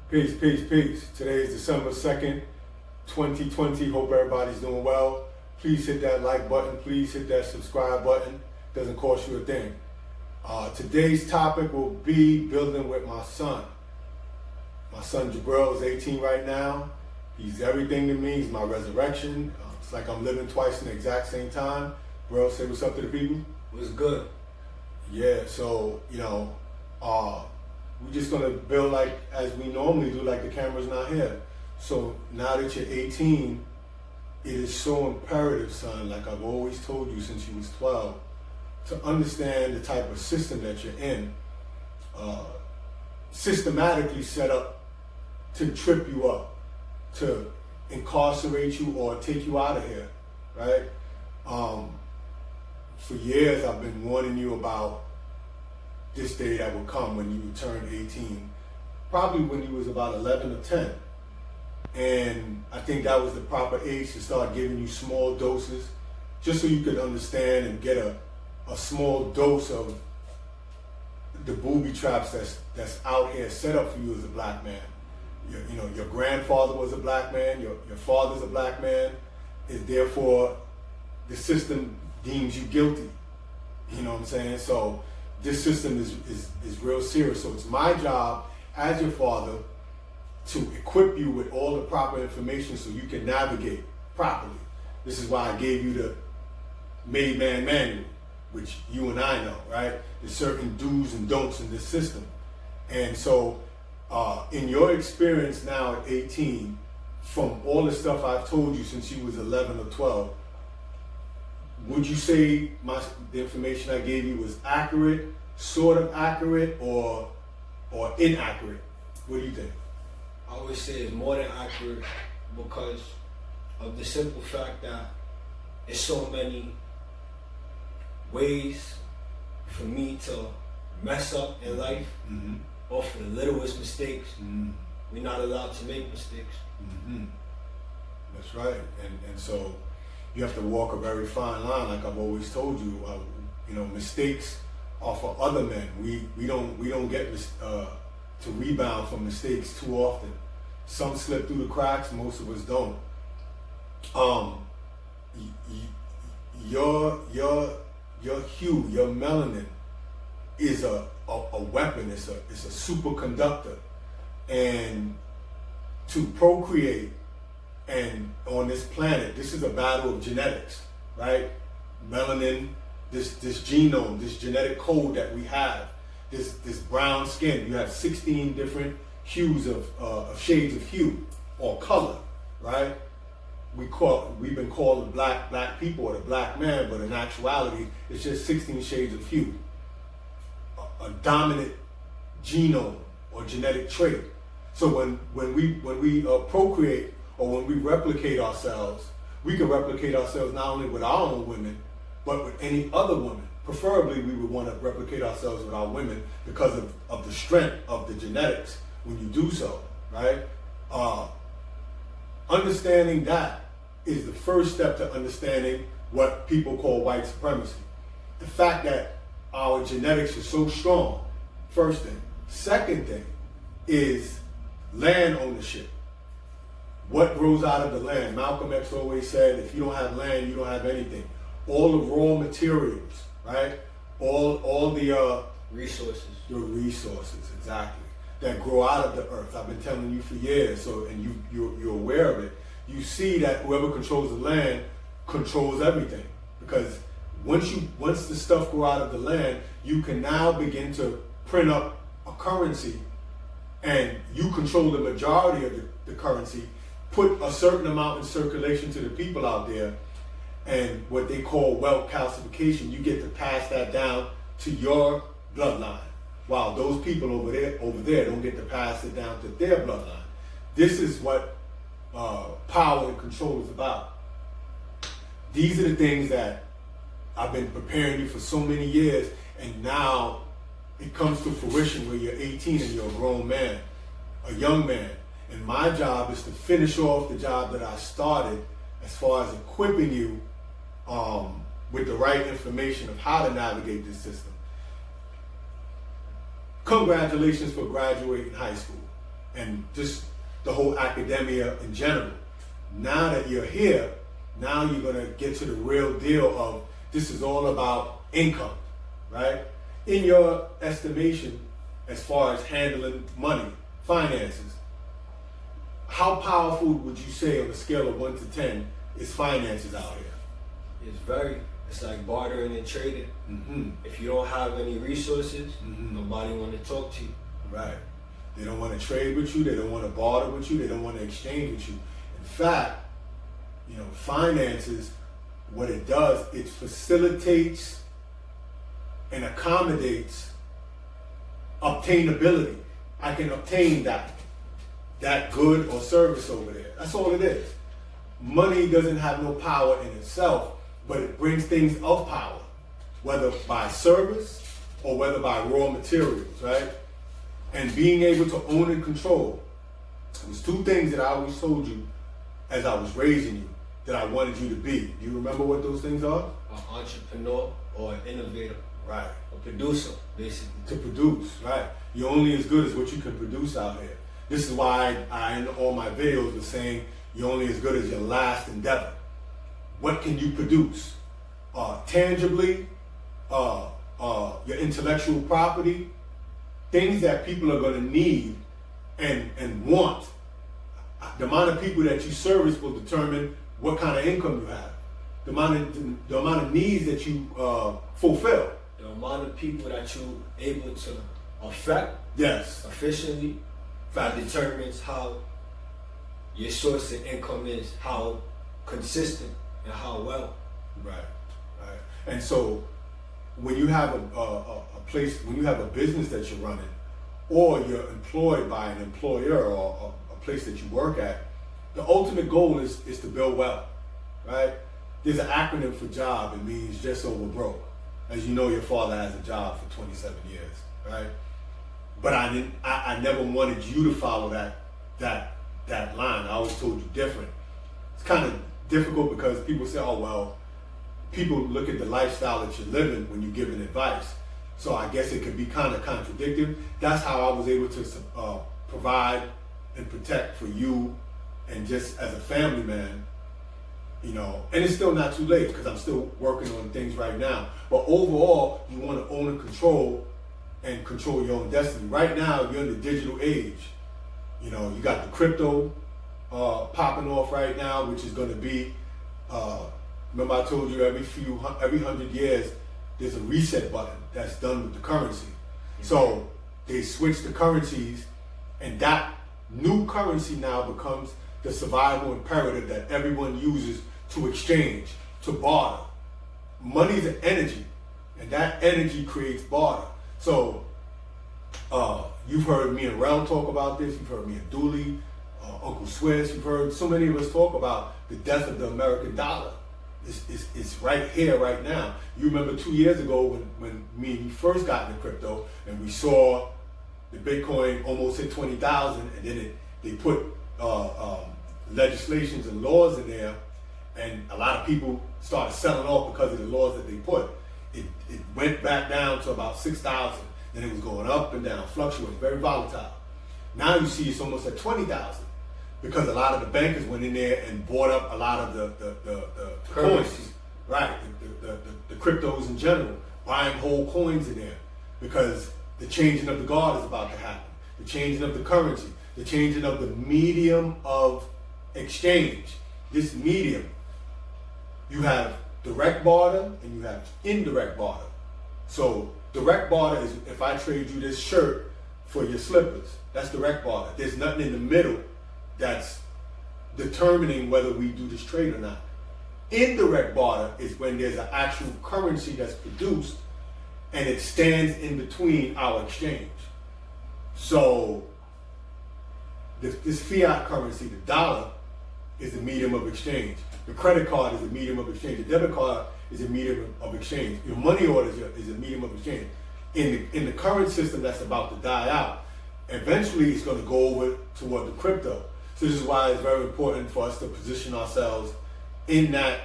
Peace, peace, peace. Today is December 2nd, 2020. Hope everybody's doing well. Please hit that like button. Please hit that subscribe button. Doesn't cost you a thing. Today's topic will be building with my son. My son Jabril is 18 right now. He's everything to me. He's my resurrection. It's like I'm living twice in the exact same time. Bro, say what's up to the people. What's good? Yeah, so, we're just gonna build like as we normally do, like the camera's not here. So now that you're 18, it is so imperative, son, like I've always told you since you was 12, to understand the type of system that you're in, systematically set up to trip you up, to incarcerate you or take you out of here, right? For years I've been warning you about this day that will come when you turn 18, probably when you was about 11 or 10. And I think that was the proper age to start giving you small doses, just so you could understand and get a small dose of the booby traps that's out here set up for you as a black man. Your grandfather was a black man, your father's a black man, and therefore the system deems you guilty. You know what I'm saying? So this system is real serious. So it's my job as your father to equip you with all the proper information so you can navigate properly. This is why I gave you the Made Man Manual, which you and I know, right? There's certain do's and don'ts in this system. And so in your experience now at 18, from all the stuff I've told you since you was 11 or 12, would you say the information I gave you was accurate, sort of accurate, or inaccurate? What do you think? I would say it's more than accurate because of the simple fact that there's so many ways for me to mess up in life, or for the littlest mistakes. We're not allowed to make mistakes. That's right. And so you have to walk a very fine line, like I've always told you. Mistakes are for other men. We don't get to rebound from mistakes too often. Some slip through the cracks, most of us don't. Your hue, your melanin is a weapon. It's a superconductor, and to procreate and on this planet, this is a battle of genetics, right? Melanin, this genome, this genetic code that we have, this brown skin. You have 16 different hues of shades of hue or color, right? We've been called the black people or the black man, but in actuality, it's just 16 shades of hue. A dominant genome or genetic trait. So when we procreate or when we replicate ourselves, we can replicate ourselves not only with our own women, but with any other woman. Preferably, we would want to replicate ourselves with our women because of the strength of the genetics when you do so, right? Understanding that is the first step to understanding what people call white supremacy. The fact that our genetics are so strong, first thing. Second thing is land ownership. What grows out of the land? Malcolm X always said, if you don't have land, you don't have anything. All the raw materials, right? All the resources. Your resources, exactly, that grow out of the earth. I've been telling you for years, and you're aware of it. You see that whoever controls the land controls everything, because once the stuff grow out of the land, you can now begin to print up a currency, and you control the majority of the currency. Put a certain amount in circulation to the people out there, and what they call wealth calcification, you get to pass that down to your bloodline, while those people over there don't get to pass it down to their bloodline. This is what power and control is about. These are the things that I've been preparing you for so many years, and now it comes to fruition where you're 18 and you're a grown man, a young man. And my job is to finish off the job that I started as far as equipping you with the right information of how to navigate this system. Congratulations for graduating high school. and just the whole academia in general. Now that you're here, now you're gonna get to the real deal of this is all about income, right? In your estimation, as far as handling money, finances, how powerful would you say on a scale of 1 to 10 is finances out here? It's like bartering and trading. Mm-hmm. If you don't have any resources, Mm-hmm. nobody want to talk to you. Right. They don't want to trade with you. They don't want to barter with you. They don't want to exchange with you. In fact, finances, what it does, it facilitates and accommodates obtainability. I can obtain that good or service over there. That's all it is. Money doesn't have no power in itself, but it brings things of power, whether by service or whether by raw materials, right? And being able to own and control. There's two things that I always told you as I was raising you that I wanted you to be. Do you remember what those things are? An entrepreneur or an innovator. Right. A producer, basically. To produce, right? You're only as good as what you can produce out here. This is why I in all my videos was saying you're only as good as your last endeavor. What can you produce? Tangibly, your intellectual property, things that people are going to need and want. The amount of people that you service will determine what kind of income you have. The amount of needs that you fulfill. The amount of people that you're able to affect Yes. efficiently that determines how your source of income is, how consistent and how well. Right. And so when you have a place, when you have a business that you're running, or you're employed by an employer or a place that you work at, the ultimate goal is to build wealth, right? There's an acronym for job. It means just over broke. As you know, your father has a job for 27 years, right? But I never wanted you to follow that line. I always told you different. It's kind of difficult because people say, oh, well, people look at the lifestyle that you're living when you're giving advice. So I guess it could be kind of contradictory. That's how I was able to provide and protect for you and just as a family man, and it's still not too late because I'm still working on things right now. But overall, you want to own and control your own destiny. Right now, you're in the digital age. You got the crypto popping off right now, which is going to be, remember I told you every 100 years, there's a reset button that's done with the currency. So they switch the currencies, and that new currency now becomes the survival imperative that everyone uses to exchange, to barter. Money is an energy, and that energy creates barter. So you've heard me and Rel talk about this. You've heard me and Dooley, Uncle Swiss. You've heard so many of us talk about the death of the American dollar. It's right here, right now. You remember 2 years ago when me and you first got into crypto and we saw the Bitcoin almost hit 20,000, and then they put legislations and laws in there, and a lot of people started selling off because of the laws that they put. It went back down to about 6,000. Then it was going up and down, fluctuating, very volatile. Now you see it's almost at 20,000 because a lot of the bankers went in there and bought up a lot of the coins, right? The cryptos in general, buying whole coins in there because the changing of the guard is about to happen. The changing of the currency, the changing of the medium of exchange. This medium, you have direct barter and you have indirect barter. So direct barter is if I trade you this shirt for your slippers. That's direct barter. There's nothing in the middle that's determining whether we do this trade or not. Indirect barter is when there's an actual currency that's produced and it stands in between our exchange. So this fiat currency, the dollar, is the medium of exchange. The credit card is the medium of exchange. The debit card is a medium of exchange. Your money order is a medium of exchange. In the current system that's about to die out, eventually it's going to go over toward the crypto. So this is why it's very important for us to position ourselves in that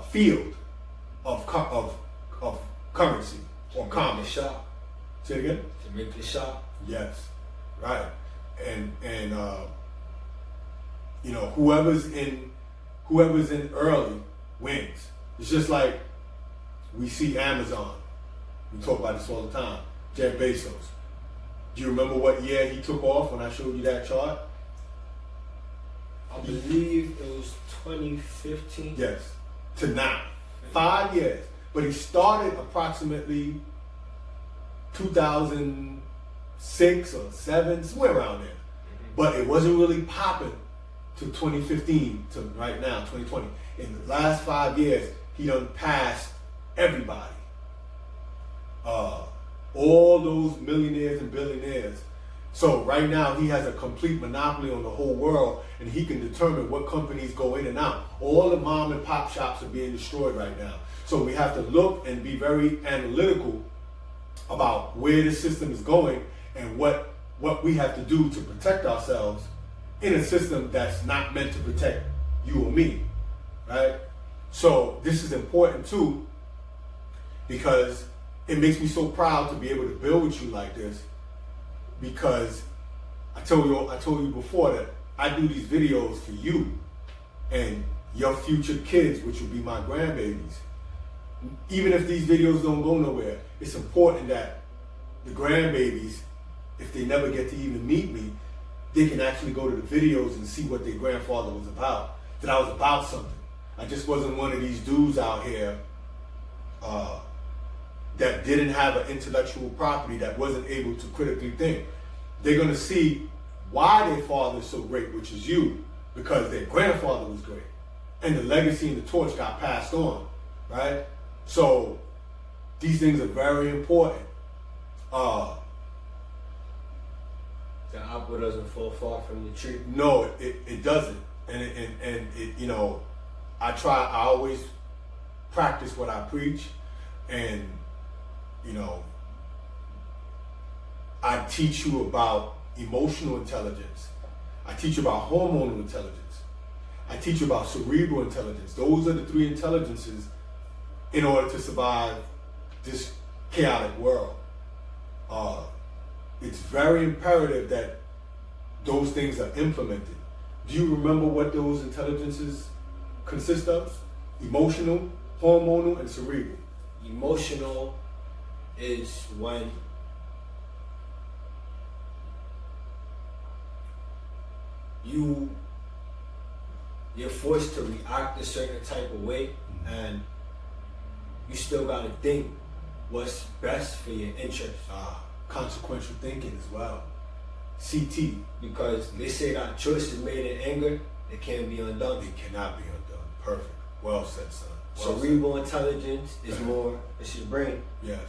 field of currency or commerce. Shop. Say it again? To make the shop. Yes, right. and you know, whoever's in early wins. It's just like we see Amazon. We talk about this all the time. Jeff Bezos. Do you remember what year he took off when I showed you that chart? I believe it was 2015. Yes, to now. 5 years. But he started approximately 2006 or 7, somewhere around there. But it wasn't really popping to 2015 to right now, 2020. In the last 5 years, he done passed everybody. All those millionaires and billionaires. So right now he has a complete monopoly on the whole world, and he can determine what companies go in and out. All the mom and pop shops are being destroyed right now. So we have to look and be very analytical about where the system is going and what we have to do to protect ourselves in a system that's not meant to protect you or me, right? So this is important too, because it makes me so proud to be able to build with you like this, because I told you before that I do these videos for you and your future kids, which will be my grandbabies. Even if these videos don't go nowhere, it's important that the grandbabies, if they never get to even meet me, they can actually go to the videos and see what their grandfather was about, that I was about something. I just wasn't one of these dudes out here that didn't have an intellectual property, that wasn't able to critically think. They're going to see why their father is so great, which is you, because their grandfather was great. And the legacy and the torch got passed on, right? So these things are very important. The apple doesn't fall far from the tree. No, it doesn't. And it, you know, I always practice what I preach, and you know, I teach you about emotional intelligence. I teach you about hormonal intelligence. I teach you about cerebral intelligence. Those are the 3 intelligences in order to survive this chaotic world. It's very imperative that those things are implemented. Do you remember what those intelligences consist of? Emotional, hormonal, and cerebral. Emotional is when you're forced to react a certain type of way, and you still gotta think what's best for your interests. Consequential thinking as well. CT. Because they say that choices made in anger, it can't be undone. It cannot be undone. Perfect. Well said, son. Well Cerebral intelligence is more, it's your brain. Yes.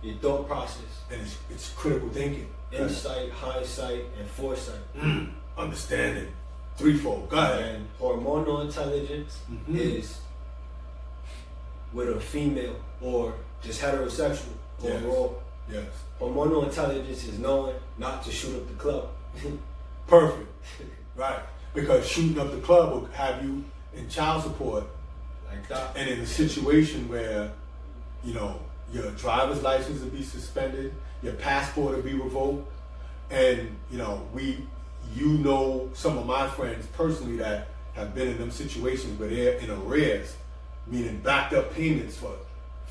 Your thought process. And it's critical thinking. Insight, hindsight, and foresight. Understanding. Threefold. Go ahead. And hormonal intelligence is with a female or just heterosexual overall. Yes. Hormonal intelligence is knowing not to shoot up the club. Perfect. Right. Because shooting up the club will have you in child support. Like that. And in a situation where, you know, your driver's license will be suspended, your passport will be revoked, and, you know, some of my friends personally that have been in them situations where they're in arrears, meaning backed up payments for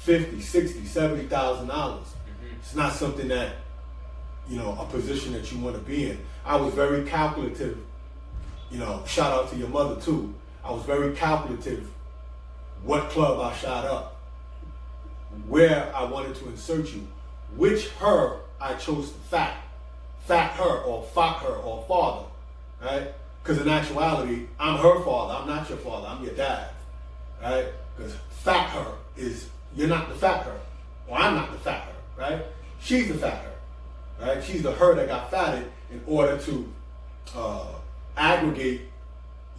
$50,000, $60,000, $70,000. It's not something that, you know, a position that you want to be in. I was very calculative, you know, shout out to your mother too. I was very calculative what club I shot up, where I wanted to insert you, which her I chose to fat her or fuck her or father, right? Because in actuality, I'm her father, I'm not your father, I'm your dad, right? Because fat her is, you're not the fat her, or I'm not the fat her, right? She's the fat her, right? She's the her that got fatted in order to aggregate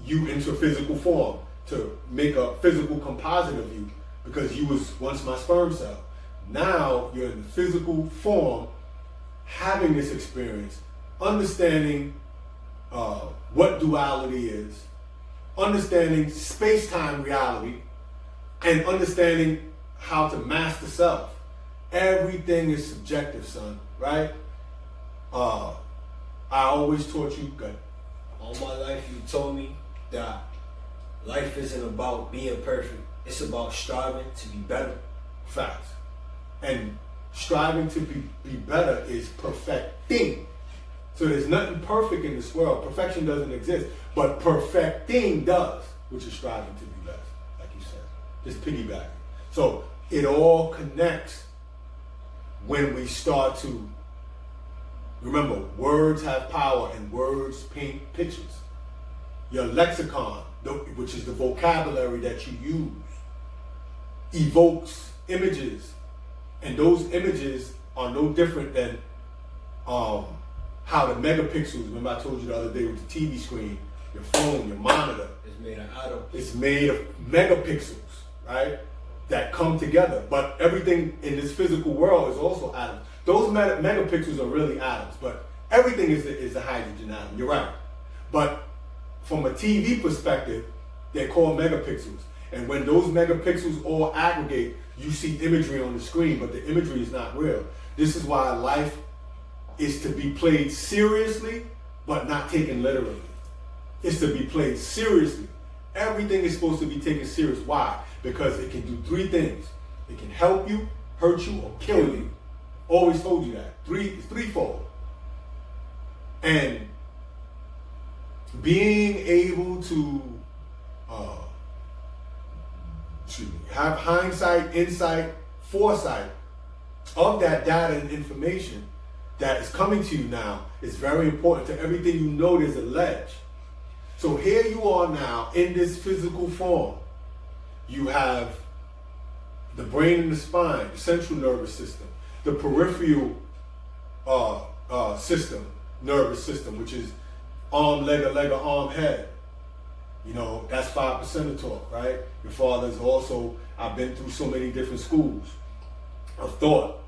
you into a physical form, to make a physical composite of you, because you was once my sperm cell. Now you're in physical form, having this experience, understanding what duality is, understanding space-time reality, and understanding how to master self. Everything is subjective, son, right? I always taught you, good. All my life, you told me that life isn't about being perfect. It's about striving to be better. Facts. And striving to be better is perfecting. So there's nothing perfect in this world. Perfection doesn't exist. But perfecting does, which is striving to be best, like you said. Just piggybacking. So it all connects when we start to remember, words have power and words paint pictures. Your lexicon, which is the vocabulary that you use, evokes images. And those images are no different than how the megapixels, remember I told you the other day with the TV screen, your phone, your monitor. It's made of atoms. It's made of megapixels, right? That come together. But everything in this physical world is also atoms. Those megapixels are really atoms, but everything is a hydrogen atom. You're right. But from a TV perspective, they're called megapixels. And when those megapixels all aggregate, you see imagery on the screen, but the imagery is not real. This is why life is to be played seriously, but not taken literally. It's to be played seriously. Everything is supposed to be taken serious. Why? Because it can do three things. It can help you, hurt you, or kill you. Always told you that. It's threefold. And being able to have hindsight, insight, foresight of that data and information that is coming to you now is very important. To everything you know, there's a ledge. So here you are now in this physical form. You have the brain and the spine, the central nervous system, the peripheral nervous system, which is arm, leg, arm, head. You know, that's 5% of talk, right? Your father's also, I've been through so many different schools of thought,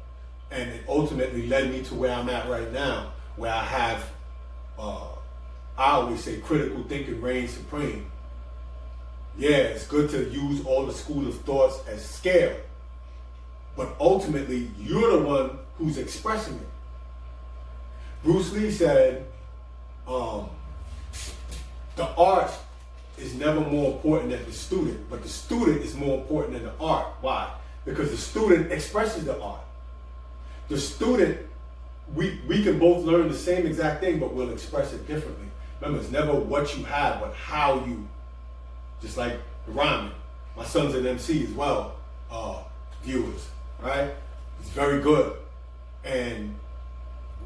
and it ultimately led me to where I'm at right now, where I have, I always say critical thinking reigns supreme. Yeah, it's good to use all the school of thoughts as scale, but ultimately you're the one who's expressing it. Bruce Lee said, the art is never more important than the student, but the student is more important than the art. Why? Because the student expresses the art. The student, we can both learn the same exact thing, but we'll express it differently. Remember, it's never what you have, but how you, just like the rhyming. My son's an MC as well, viewers, right? He's very good. And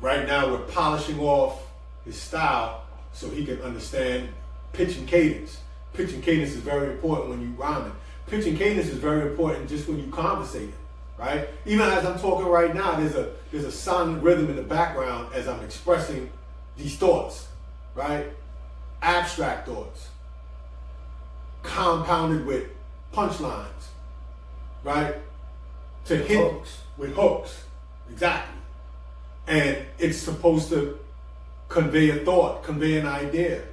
right now we're polishing off his style so he can understand pitch and cadence. Pitch and cadence is very important when you rhyming. Pitch and cadence is very important just when you conversating, right? Even as I'm talking right now, there's a sonic rhythm in the background as I'm expressing these thoughts, right? Abstract thoughts, compounded with punchlines, right? To hit Hooks. with hooks, exactly. And it's supposed to convey a thought, convey an idea.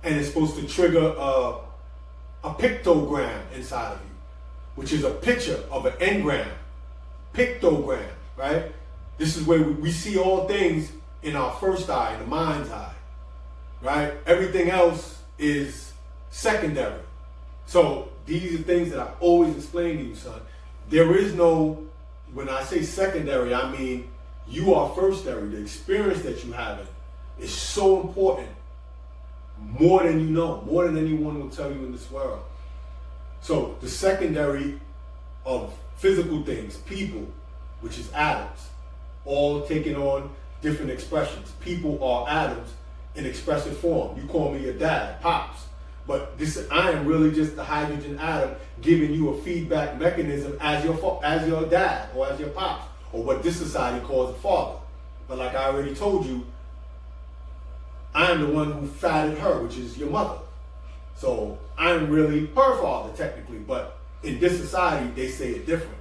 And it's supposed to trigger a pictogram inside of you, which is a picture of an engram. Pictogram, right? This is where we see all things in our first eye, in the mind's eye, right? Everything else is secondary. So these are things that I always explain to you, son. There is no, when I say secondary, I mean you are firstary. The experience that you have is so important. More than you know, more than anyone will tell you in this world. So the secondary of physical things, people, which is atoms, all taking on different expressions. People are atoms in expressive form. You call me your dad, Pops. But I am really just the hydrogen atom giving you a feedback mechanism as your dad or as your Pops, or what this society calls a father. But like I already told you, I am the one who fatted her, which is your mother. So I'm really her father, technically. But in this society, they say it different.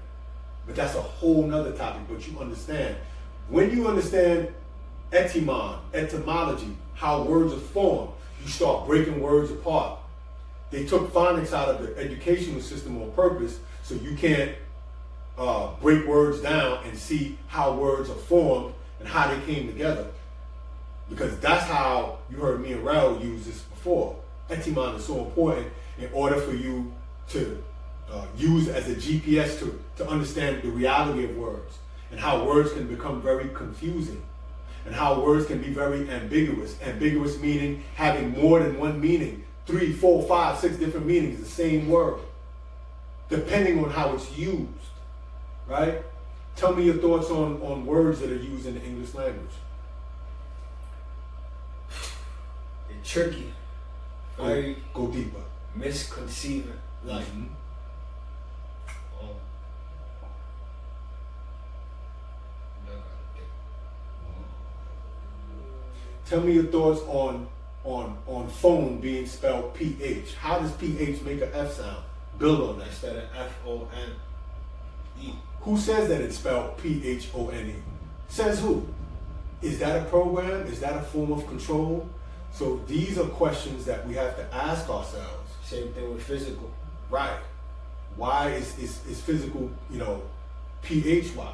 But that's a whole nother topic. But you understand. When you understand etymology, how words are formed, you start breaking words apart. They took phonics out of the educational system on purpose, so you can't break words down and see how words are formed and how they came together. Because that's how you heard me and Rel use this before. Etimon is so important in order for you to use as a GPS to understand the reality of words and how words can become very confusing and how words can be very ambiguous. Ambiguous meaning having more than one meaning, 3, 4, 5, 6 different meanings, the same word, depending on how it's used, right? Tell me your thoughts on words that are used in the English language. They're tricky. Very Go deeper. misconceiving. Like, Tell me your thoughts on phone being spelled PH. How does PH make an F sound? Build on that. instead of FONE. Who says that it's spelled PHONE? Says who? Is that a program? Is that a form of control? So these are questions that we have to ask ourselves. Same thing with physical. Right. Why is physical, PHY?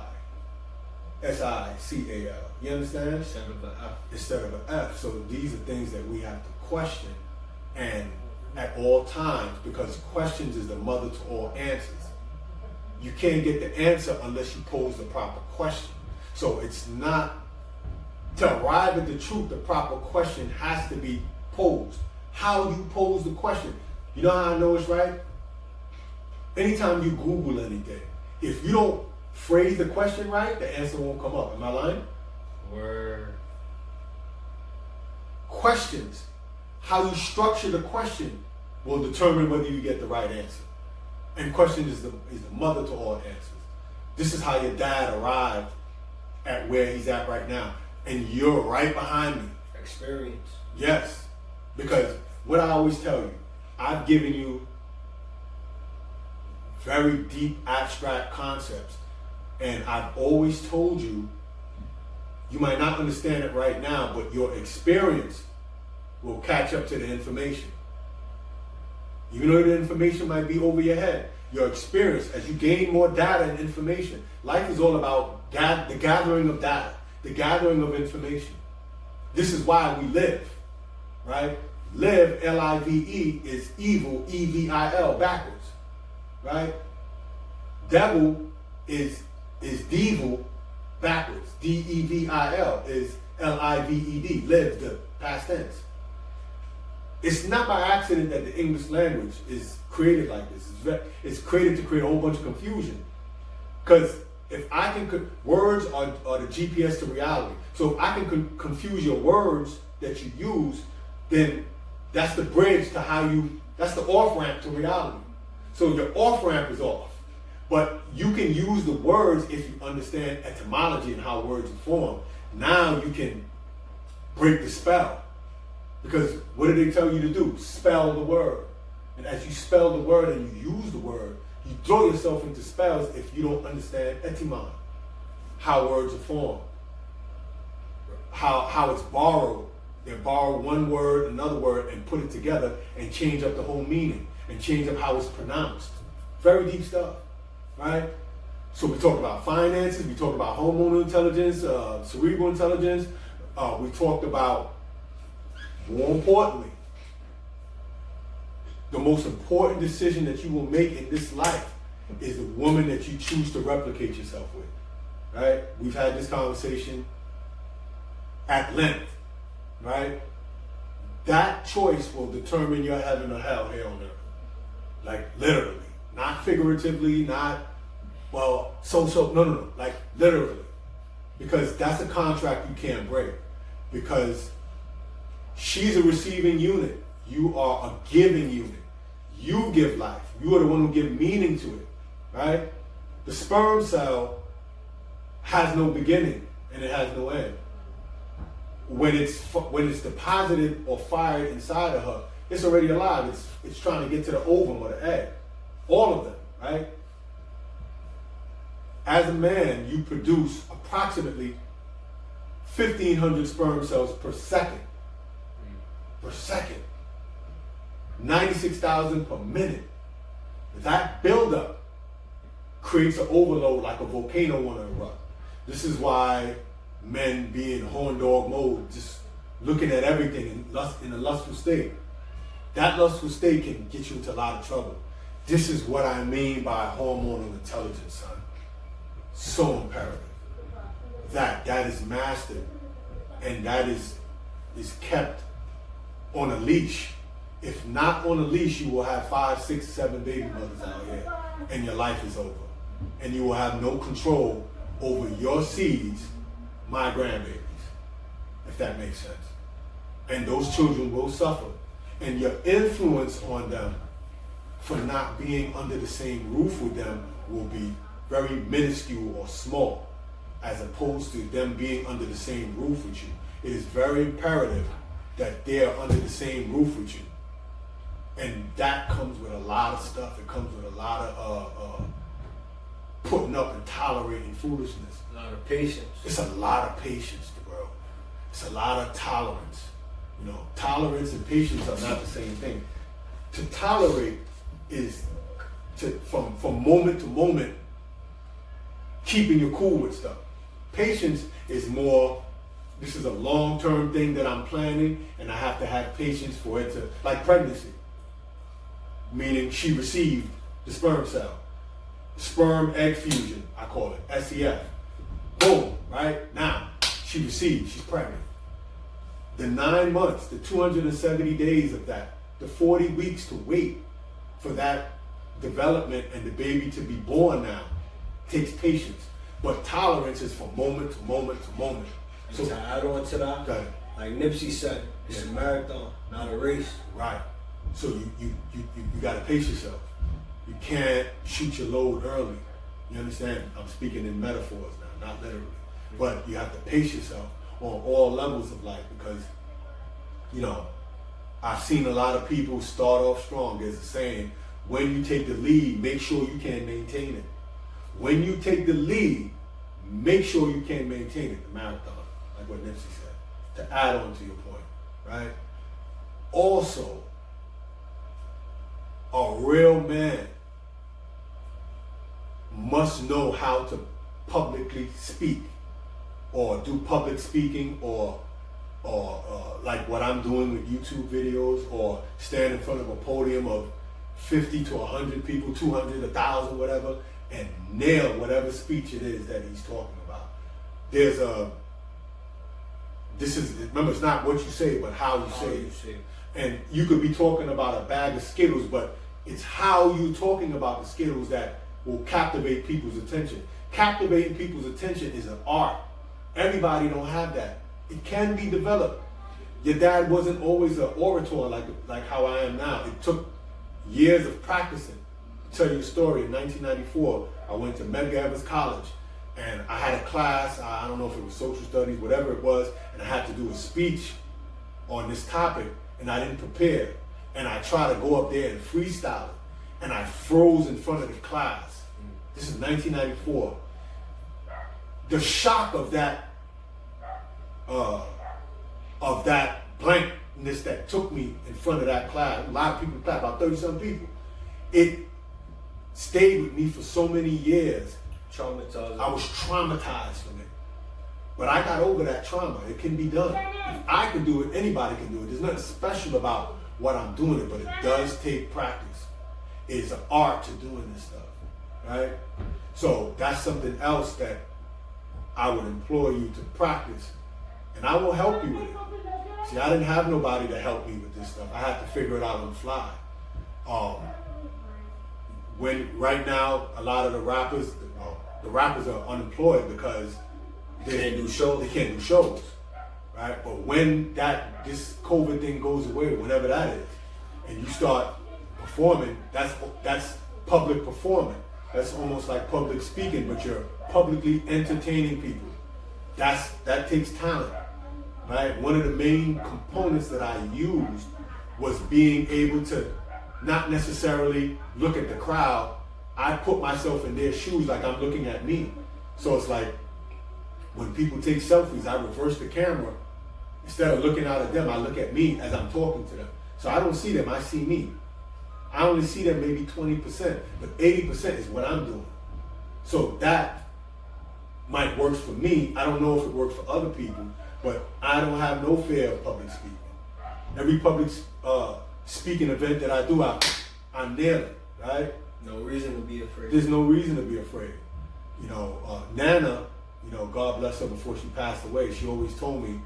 SICAL. You understand? Instead of the F. Instead of an F. So these are things that we have to question and at all times, because questions is the mother to all answers. You can't get the answer unless you pose the proper question. So it's not, to arrive at the truth, the proper question has to be posed. How you pose the question. You know how I know it's right? Anytime you Google anything, if you don't phrase the question right, the answer won't come up. Am I lying? Word. Questions, how you structure the question will determine whether you get the right answer. And question is the mother to all answers. This is how your dad arrived at where he's at right now. And you're right behind me. Experience. Yes. Because what I always tell you, I've given you very deep abstract concepts. And I've always told you, you might not understand it right now, but your experience will catch up to the information. Even though the information might be over your head, your experience, as you gain more data and information, life is all about the gathering of data, the gathering of information. This is why we live, right? Live, L-I-V-E, is evil, E-V-I-L, backwards, right? Devil is devil, backwards. D-E-V-I-L is L-I-V-E-D, live, the past tense. It's not by accident that the English language is created like this. It's created to create a whole bunch of confusion. Because if I can, words are the GPS to reality. So if I can confuse your words that you use, then that's the bridge to that's the off-ramp to reality. So your off-ramp is off. But you can use the words if you understand etymology and how words are formed. Now you can break the spell. Because what do they tell you to do? Spell the word. And as you spell the word and you use the word, you throw yourself into spells if you don't understand etymon, how words are formed, how it's borrowed. They borrow one word, another word, and put it together and change up the whole meaning and change up how it's pronounced. Very deep stuff, right? So we talked about finances, we talked about hormonal intelligence, cerebral intelligence. We talked about, more importantly, the most important decision that you will make in this life is the woman that you choose to replicate yourself with, right? We've had this conversation at length, right? That choice will determine your heaven or hell here on earth. Like literally, not figuratively, not, no, like literally. Because that's a contract you can't break. Because she's a receiving unit. You are a giving unit. You give life. You are the one who give meaning to it, right? The sperm cell has no beginning and it has no end. When it's deposited or fired inside of her, it's already alive. It's trying to get to the ovum or the egg. All of them, right? As a man, you produce approximately 1,500 sperm cells per second. Per second. 96,000 per minute. That buildup creates an overload like a volcano want to erupt. This is why men be in horn dog mode, just looking at everything in a lustful state. That lustful state can get you into a lot of trouble. This is what I mean by hormonal intelligence, son. So imperative. That is mastered, and that is kept on a leash. If not on a leash, you will have 5, 6, 7 baby mothers out here, and your life is over. And you will have no control over your seeds, my grandbabies, if that makes sense. And those children will suffer. And your influence on them for not being under the same roof with them will be very minuscule or small, as opposed to them being under the same roof with you. It is very imperative that they are under the same roof with you. And that comes with a lot of stuff. It comes with a lot of putting up and tolerating foolishness. A lot of patience. It's a lot of patience, bro. It's a lot of tolerance. You know, tolerance and patience are not the same thing. To tolerate is from moment to moment keeping you cool with stuff. Patience is more, this is a long-term thing that I'm planning, and I have to have patience for it to, like pregnancy. Meaning she received the sperm cell. Sperm egg fusion, I call it, SEF. Boom, right? Now, she received, she's pregnant. The 9 months, the 270 days of that, the 40 weeks to wait for that development and the baby to be born now takes patience. But tolerance is from moment to moment to moment. So to add on to that, like Nipsey said, it's a marathon, not a race. Right. So you gotta pace yourself. You can't shoot your load early. You understand? I'm speaking in metaphors now, not literally. But you have to pace yourself on all levels of life, because, you know, I've seen a lot of people start off strong. There's a saying, when you take the lead, make sure you can maintain it. When you take the lead, make sure you can maintain it, the marathon, like what Nipsey said, to add on to your point, right? Also, a real man must know how to publicly speak, or do public speaking, or like what I'm doing with YouTube videos, or stand in front of a podium of 50 to 100 people, 200, 1,000, whatever, and nail whatever speech it is that he's talking about. Remember, it's not what you say, but how you say it. And you could be talking about a bag of Skittles, but it's how you're talking about the Skittles that will captivate people's attention. Captivating people's attention is an art. Everybody don't have that. It can be developed. Your dad wasn't always an orator like how I am now. It took years of practicing. To tell you a story, in 1994, I went to Medgar Evers College, and I had a class, I don't know if it was social studies, whatever it was, and I had to do a speech on this topic, and I didn't prepare. And I tried to go up there and freestyle it, and I froze in front of the class. This is 1994. The shock of that blankness that took me in front of that class, a lot of people clapped, about 30-some people. It stayed with me for so many years. Traumatized. I was traumatized from it. But I got over that trauma. It can be done. If I can do it, anybody can do it. There's nothing special about what I'm doing it, but it does take practice. It is an art to doing this stuff, right? So that's something else that I would implore you to practice, and I will help you with it. See, I didn't have nobody to help me with this stuff. I had to figure it out on the fly. When right now a lot of the rappers are unemployed because they can't do shows, right? But when this COVID thing goes away, whenever that is, and you start performing, that's public performing. That's almost like public speaking, but you're publicly entertaining people. That takes talent, right? One of the main components that I used was being able to not necessarily look at the crowd. I put myself in their shoes like I'm looking at me. So it's like when people take selfies, I reverse the camera. Instead of looking out at them, I look at me as I'm talking to them. So I don't see them, I see me. I only see them maybe 20%, but 80% is what I'm doing. So that might work for me. I don't know if it works for other people, But I don't have no fear of public speaking. Every public speaking event that I do, I nail it, right? No reason to be afraid. There's no reason to be afraid. You know, Nana, you know, God bless her before she passed away, she always told me,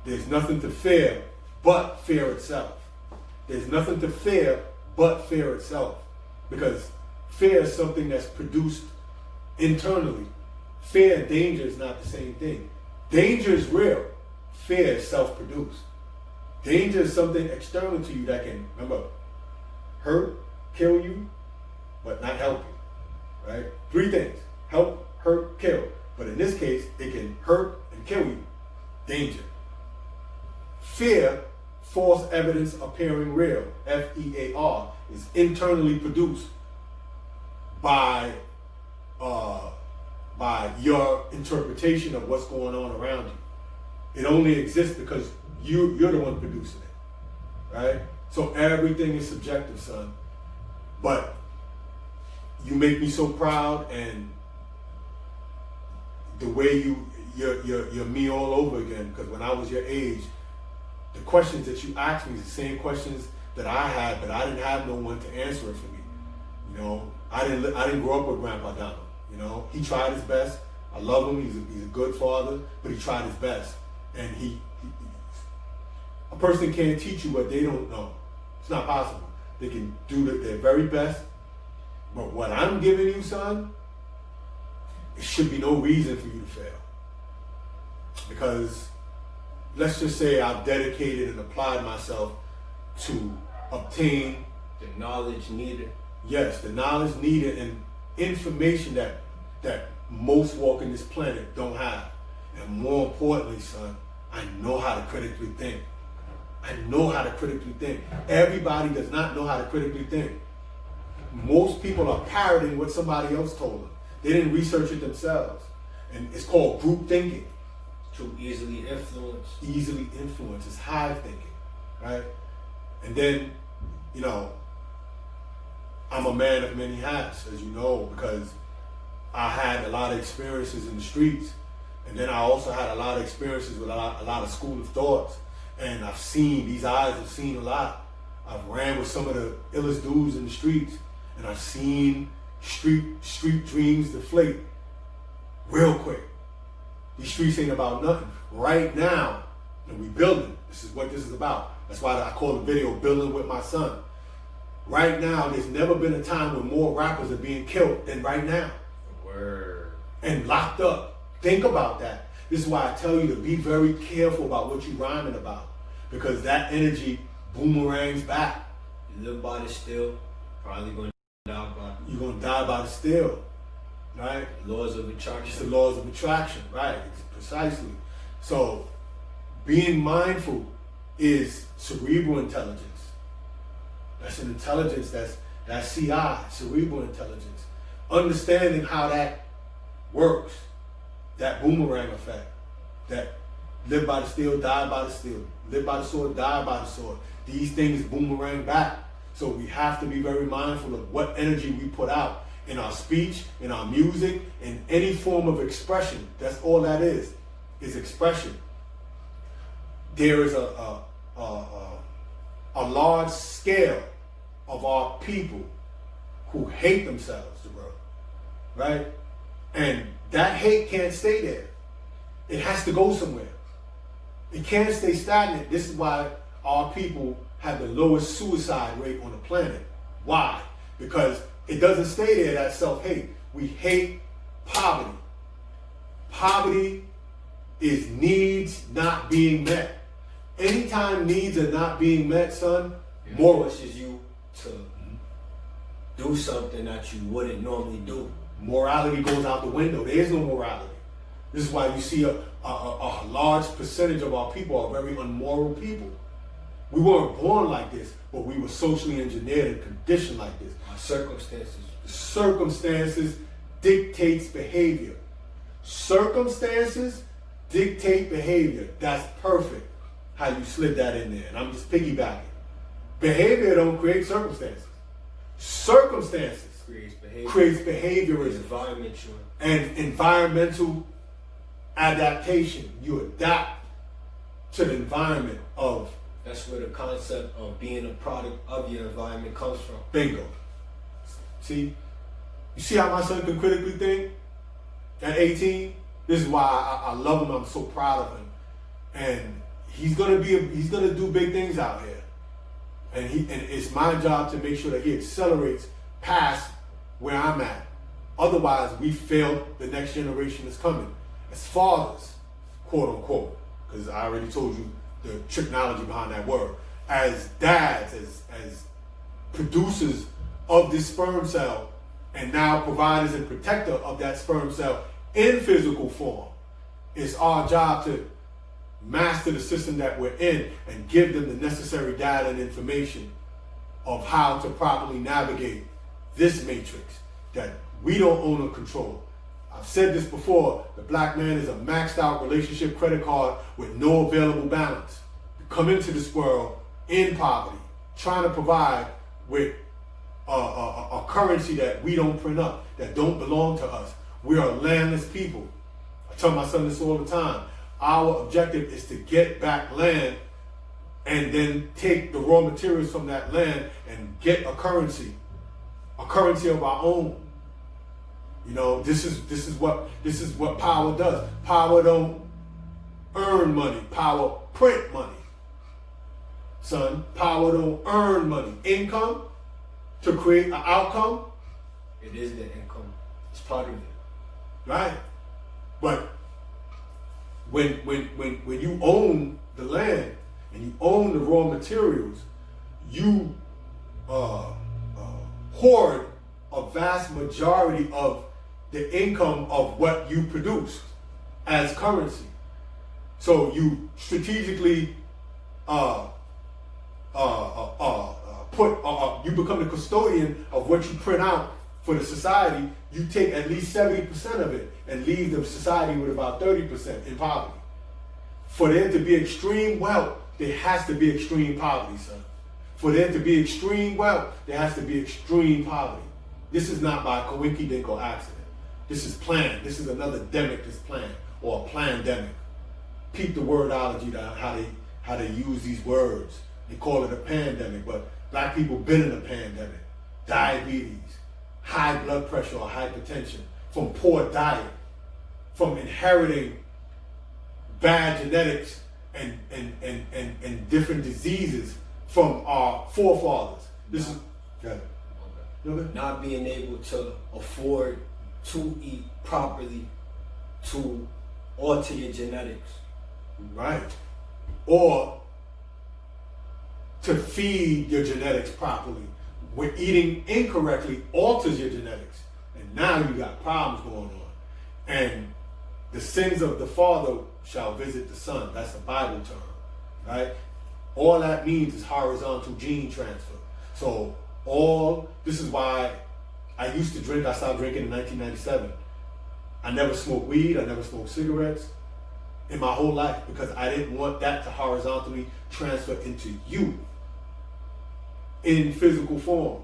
there's nothing to fear but fear itself. There's nothing to fear but fear itself. Because fear is something that's produced internally. Fear and danger is not the same thing. Danger is real. Fear is self-produced. Danger is something external to you that can, remember, hurt, kill you, but not help you, right? 3 things: help, hurt, kill. But in this case, it can hurt and kill you. Danger. Fear, false evidence appearing real, FEAR, is internally produced by your interpretation of what's going on around you. It only exists because you're the one producing it, right? So everything is subjective, son. But you make me so proud, and the way you're me all over again. Because when I was your age, the questions that you asked me is the same questions that I had, but I didn't have no one to answer it for me. You know, I didn't grow up with Grandpa Donald. You know, he tried his best. I love him. He's a good father, but he tried his best. And a person can't teach you what they don't know. It's not possible. They can do their very best, but what I'm giving you, son, it should be no reason for you to fail. Because let's just say I've dedicated and applied myself to obtain the knowledge needed. Yes, the knowledge needed and information that most walking this planet don't have. And more importantly, son, I know how to critically think. I know how to critically think. Everybody does not know how to critically think. Most people are parroting what somebody else told them. They didn't research it themselves. And it's called group thinking. Too easily influenced. Easily influenced. It's hive thinking, right? And then, you know, I'm a man of many hats, as you know, because I had a lot of experiences in the streets. And then I also had a lot of experiences with a lot of school of thoughts. And I've seen, these eyes have seen a lot. I've ran with some of the illest dudes in the streets. And I've seen street dreams deflate real quick. These streets ain't about nothing. Right now, and we building. This is what this is about. That's why I call the video Building with My Son. Right now, there's never been a time when more rappers are being killed than right now. Word. And locked up. Think about that. This is why I tell you to be very careful about what you're rhyming about. Because that energy boomerangs back. You live by the still, probably going to die by it. You're going to die by the still. Right? Laws of attraction. It's the laws of attraction. Right. Precisely. So, being mindful is cerebral intelligence. That's an intelligence that's CI, cerebral intelligence. Understanding how that works. That boomerang effect. That live by the steel, die by the steel. Live by the sword, die by the sword. These things boomerang back. So we have to be very mindful of what energy we put out in our speech, in our music, in any form of expression. That's all that is expression. There is a large scale of our people who hate themselves, bro. Right? And that hate can't stay there. It has to go somewhere. It can't stay stagnant. This is why our people have the lowest suicide rate on the planet. Why? Because it doesn't stay there, that self-hate. We hate poverty. Poverty is needs not being met. Anytime needs are not being met, son, It more forces you to do something that you wouldn't normally do. morality goes out the window. There is no morality. This is why you see a large percentage of our people are very unmoral people. We weren't born like this, but we were socially engineered and conditioned like this. Our circumstances. Circumstances dictates behavior. Circumstances dictate behavior. That's perfect how you slid that in there. And I'm just piggybacking. Behavior don't create circumstances. Circumstances Creates behavior. Behaviorism. Environment. And environmental adaptation. You adapt to the environment of That's where the concept of being a product of your environment comes from. bingo. See? You see how my son can critically think at 18? This is why I love him. I'm so proud of him. And he's gonna do big things out here. And it's my job to make sure that he accelerates past where I'm at. Otherwise, we fail the next generation that's coming. As fathers, quote unquote, because I already told you the technology behind that word. As dads, as producers of this sperm cell, and now providers and protector of that sperm cell in physical form, it's our job to master the system that we're in and give them the necessary data and information of how to properly navigate this matrix that we don't own or control. I've said this before, the black man is a maxed out relationship credit card with no available balance. You come into this world in poverty, trying to provide with a currency that we don't print up, that don't belong to us. We are landless people. I tell my son this all the time. Our objective is to get back land and then take the raw materials from that land and get a currency of our own. You know, this is what power does. Power don't earn money. Power print money. Son, power don't earn money. Income to create an outcome. It is the income. It's part of it. Right. But when you own the land and you own the raw materials, you hoard a vast majority of the income of what you produced as currency. So you strategically you become the custodian of what you print out for the society. You take at least 70% of it and leave the society with about 30% in poverty. For there to be extreme wealth, there has to be extreme poverty, son. For there to be extreme wealth, there has to be extreme poverty. This is not by coincidence or accident. This is planned. This is another demic that's planned, or a plandemic. Peep the wordology, how they use these words. They call it a pandemic, but black people been in a pandemic. Diabetes, high blood pressure or hypertension, from poor diet, from inheriting bad genetics and different diseases from our forefathers. This is okay. Not being able to afford to eat properly to alter your genetics. Right. Or to feed your genetics properly. When eating incorrectly alters your genetics. And now you got problems going on. And the sins of the father shall visit the son. That's a Bible term. Right? All that means is horizontal gene transfer. So this is why I used to drink. I stopped drinking in 1997. I never smoked weed. I never smoked cigarettes in my whole life because I didn't want that to horizontally transfer into you in physical form.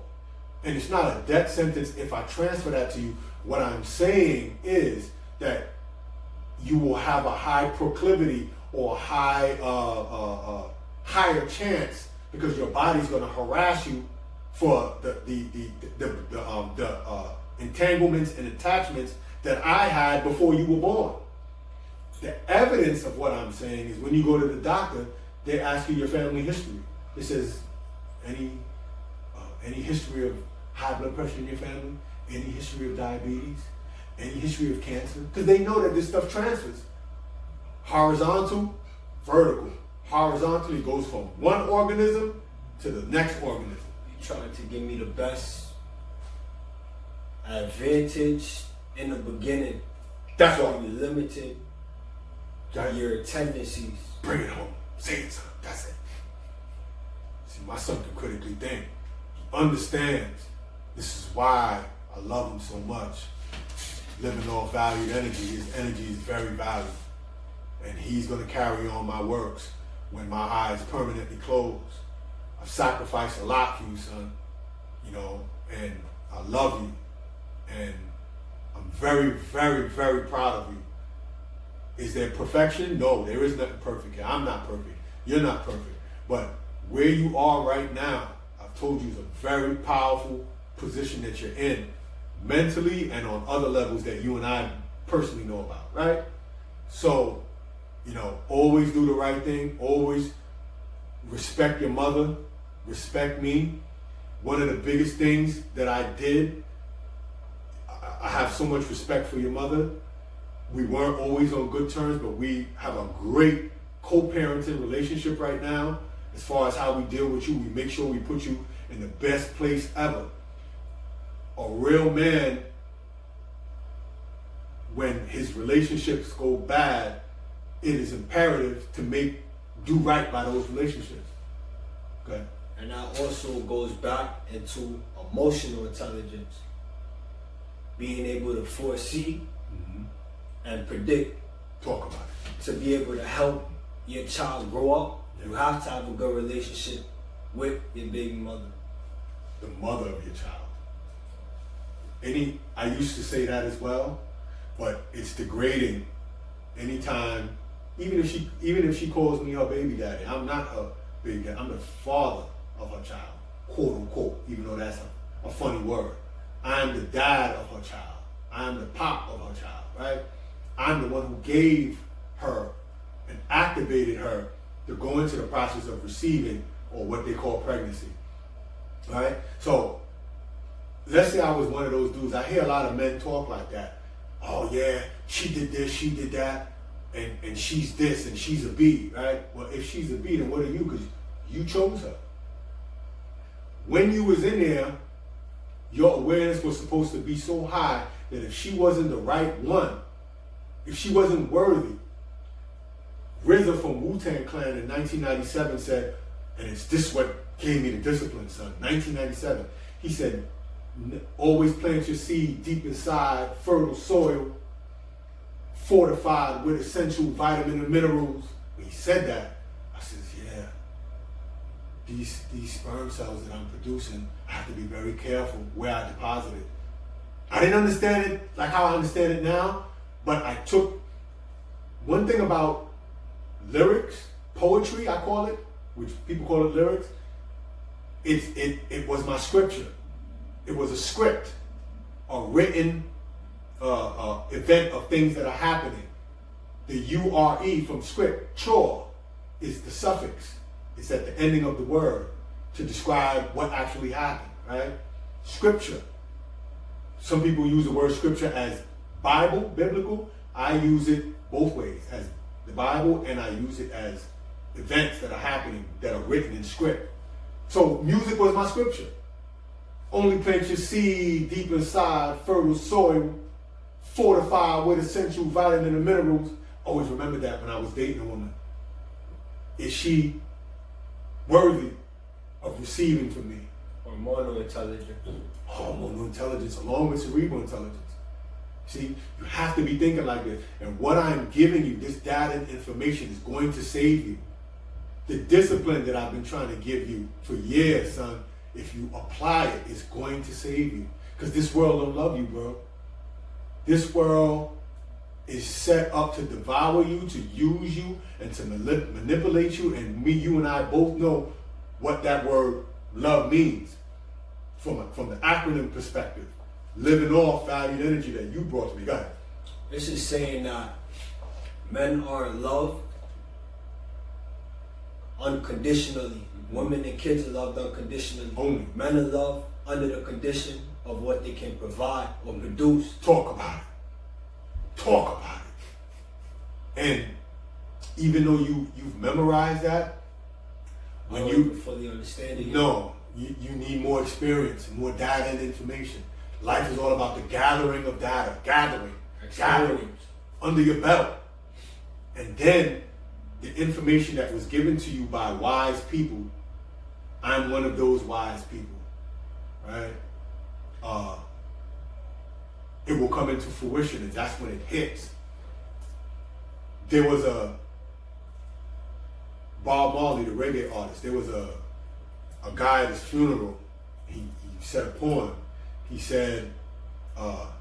And it's not a death sentence if I transfer that to you. What I'm saying is that you will have a high proclivity or higher chance because your body's going to harass you for the entanglements and attachments that I had before you were born. The evidence of what I'm saying is when you go to the doctor, they ask you your family history. It says any history of high blood pressure in your family, any history of diabetes, any history of cancer, because they know that this stuff transfers. Horizontal, vertical. Horizontally goes from one organism to the next organism. You're trying to give me the best advantage in the beginning. That's so all. you're limited by your tendencies. Bring it home. Say it, son. That's it. See, my son can critically think. He understands. This is why I love him so much. Living off valued energy. His energy is very valued. And he's going to carry on my works when my eyes permanently close. I've sacrificed a lot for you, son. You know, and I love you. And I'm very, very, very proud of you. Is there perfection? No, there is nothing perfect here. I'm not perfect. You're not perfect. But where you are right now, I've told you, is a very powerful position that you're in, mentally and on other levels that you and I personally know about, right? So, always do the right thing. Always respect your mother. Respect me. One of the biggest things that I did, I have so much respect for your mother. We weren't always on good terms, but we have a great co-parenting relationship right now. As far as how we deal with you, we make sure we put you in the best place ever. A real man, when his relationships go bad, it is imperative to do right by those relationships. Okay. And that also goes back into emotional intelligence. Being able to foresee and predict. Talk about it. To be able to help your child grow up, you have to have a good relationship with your baby mother. The mother of your child. I used to say that as well, but it's degrading anytime, even if she calls me her baby daddy. I'm not her baby daddy. I'm the father of her child, quote unquote, even though that's a funny word. I'm the dad of her child. I'm the pop of her child, right? I'm the one who gave her and activated her to go into the process of receiving, or what they call pregnancy, right? So let's say I was one of those dudes. I hear a lot of men talk like that. Oh yeah, she did this, she did that, and she's this, and she's a B, right? Well, if she's a B, then what are you? Because you chose her. When you was in there, your awareness was supposed to be so high that if she wasn't the right one, if she wasn't worthy, RZA from Wu-Tang Clan in 1997 said, and it's this what gave me the discipline, son, 1997, he said, always plant your seed deep inside fertile soil, fortified with essential vitamin and minerals. When he said that, I said, yeah, these sperm cells that I'm producing, I have to be very careful where I deposit it. I didn't understand it like how I understand it now, but I took one thing about lyrics, poetry, I call it, which people call it lyrics. It was my scripture. It was a script, a written event of things that are happening. The U-R-E from script, chore, is the suffix. It's at the ending of the word to describe what actually happened, right? Scripture. Some people use the word scripture as Bible, biblical. I use it both ways, as the Bible, and I use it as events that are happening that are written in script. So music was my scripture. Only plant your seed deep inside fertile soil, fortified with essential vitamin and minerals. Always remember that when I was dating a woman. Is she worthy of receiving from me? Hormonal intelligence. Hormonal intelligence along with cerebral intelligence. See, you have to be thinking like this. And what I'm giving you, this data and information, is going to save you. The discipline that I've been trying to give you for years, son, if you apply it, it's going to save you. Because this world don't love you, bro. This world is set up to devour you, to use you, and to manipulate you. And you and I both know what that word love means from the acronym perspective. Living off valued energy that you brought to me. Go ahead. This is saying that men are loved unconditionally. Women and kids are loved unconditionally. Only. Men are loved under the condition of what they can provide or produce. Talk about it. Talk about it. And even though you've memorized that, when you fully understand it, no, you need more experience and more data and information. Life is all about the gathering of data, gathering under your belt. And then the information that was given to you by wise people, I'm one of those wise people, right? It will come into fruition, and that's when it hits. There was a Bob Marley, the reggae artist. There was a guy at his funeral. He said a poem. He said, how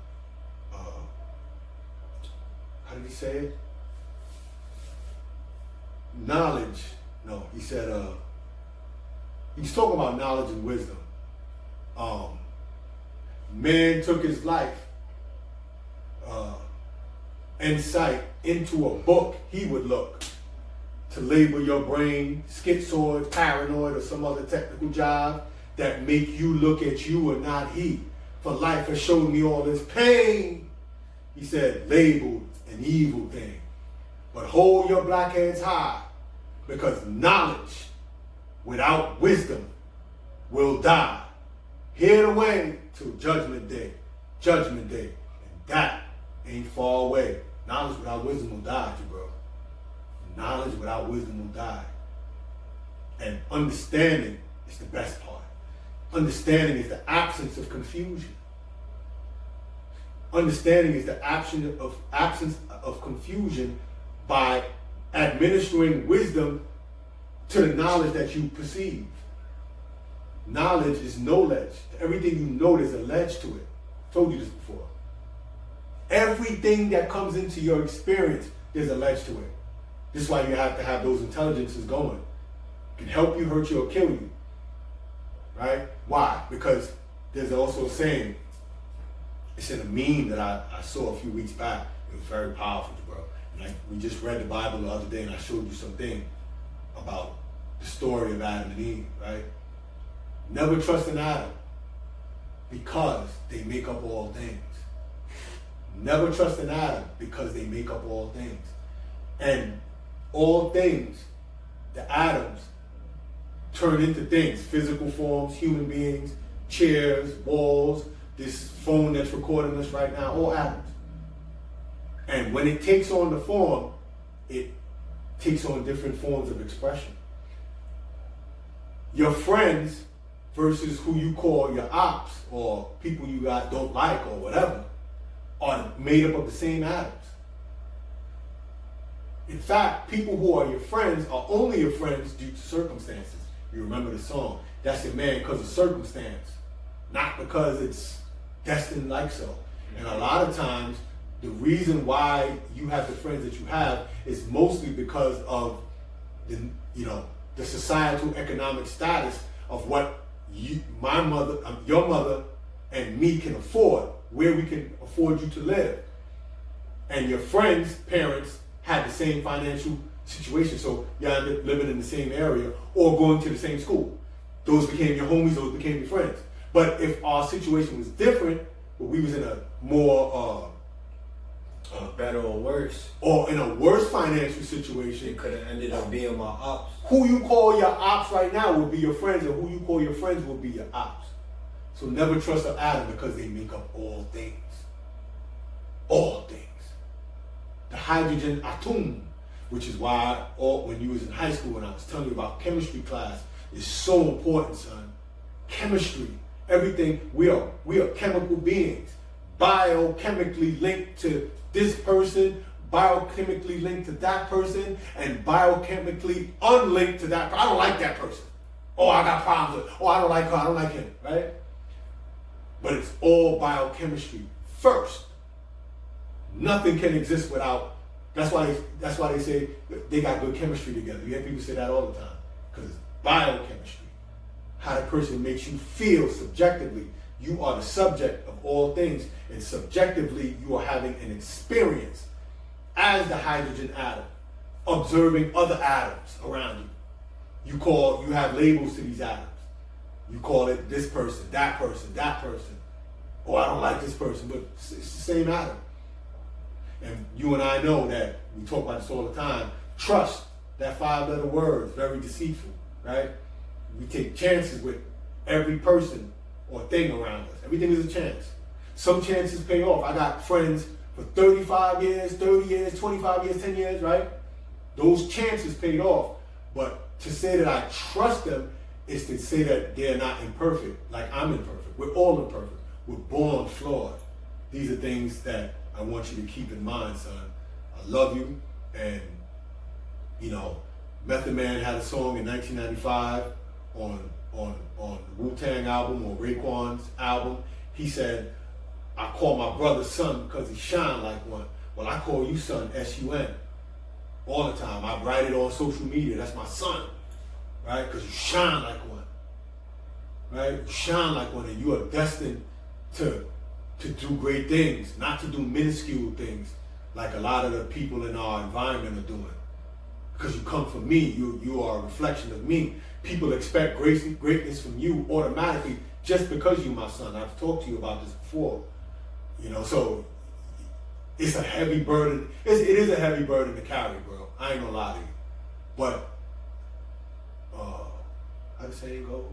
did he say it? knowledge, no, he said, he was talking about knowledge and wisdom. Man took his life, insight into a book he would look to label your brain schizoid, paranoid, or some other technical job that make you look at you and not he. For life has showed me all this pain. He said, labeled an evil thing. But hold your black heads high, because knowledge without wisdom will die. Hear the way till judgment day. Judgment day. And that ain't far away. Knowledge without wisdom will die, bro. Knowledge without wisdom will die. And understanding is the best part. Understanding is the absence of confusion. Understanding is the absence of confusion by administering wisdom to the knowledge that you perceive. Knowledge is knowledge. Everything you know, there's a ledge to it. I told you this before. Everything that comes into your experience, there's a ledge to it. This is why you have to have those intelligences going. It can help you, hurt you, or kill you. Right? Why? Because there's also a saying, it's in a meme that I saw a few weeks back. It was very powerful, bro. And we just read the Bible the other day, and I showed you something about the story of Adam and Eve, right? Never trust an Adam, because they make up all things. Never trust an Adam, because they make up all things. And all things, the atoms, turn into things, physical forms, human beings, chairs, walls, this phone that's recording us right now, all atoms. And when it takes on the form, it takes on different forms of expression. Your friends versus who you call your ops or people you don't like or whatever are made up of the same atoms. In fact, people who are your friends are only your friends due to circumstances. You remember the song, that's your man because of circumstance, not because it's destined like so. And a lot of times, the reason why you have the friends that you have is mostly because of the societal economic status of what your mother and me can afford, where we can afford you to live. And your friends' parents had the same financial situation, so you ended up living in the same area or going to the same school. Those became your homies, those became your friends. But if our situation was different, where we was in a more better or worse, or in a worse financial situation, it could have ended up being my ops. Who you call your ops right now will be your friends, and who you call your friends will be your ops. So never trust an atom, because they make up all things. All things. The hydrogen atom, which is why when you was in high school and I was telling you about chemistry class, is so important, son. Chemistry, everything, we are chemical beings, biochemically linked to this person, biochemically linked to that person, and biochemically unlinked to that person. I don't like that person. Oh, I got problems with, I don't like her, I don't like him, right? But it's all biochemistry first. Nothing can exist without. That's why they say they got good chemistry together. You hear people say that all the time, because it's biochemistry. How the person makes you feel subjectively. You are the subject of all things, and subjectively you are having an experience as the hydrogen atom, observing other atoms around you. You have labels to these atoms. You call it this person, that person, that person. Oh, I don't like this person, but it's the same atom. And you and I know that, we talk about this all the time, trust, that 5-letter word is very deceitful, right? We take chances with every person or thing around us. Everything is a chance. Some chances pay off. I got friends for 35 years, 30 years, 25 years, 10 years, right? Those chances paid off. But to say that I trust them is to say that they're not imperfect, like I'm imperfect. We're all imperfect. We're born flawed. These are things that I want you to keep in mind, son. I love you. And, Method Man had a song in 1995 on the Wu-Tang album, or Raekwon's album. He said, I call my brother son because he shine like one. Well, I call you son, S-U-N. all the time. I write it on social media. That's my son, right? Because you shine like one, right? You shine like one, and you are destined to do great things, not to do minuscule things like a lot of the people in our environment are doing. Because you come from me, you are a reflection of me. People expect greatness from you automatically just because you're my son. I've talked to you about this before. So it's a heavy burden. It is a heavy burden to carry, bro. I ain't gonna lie to you. But, how to say it go?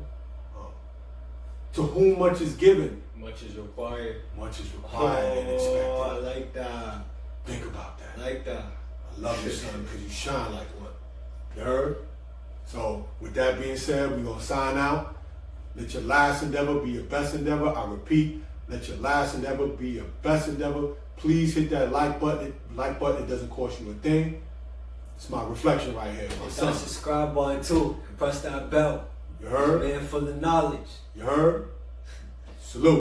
To whom much is given, much is required. much is required and expected. I like that. Think about that. I like that. I love you, son, because you shine like one. You heard? So, with that being said, we're going to sign out. Let your last endeavor be your best endeavor. I repeat, let your last endeavor be your best endeavor. Please hit that like button. Like button, it doesn't cost you a thing. It's my reflection right here. My Hit son. that subscribe button too. And press that bell. You heard? Man, for the knowledge. You heard? Salute.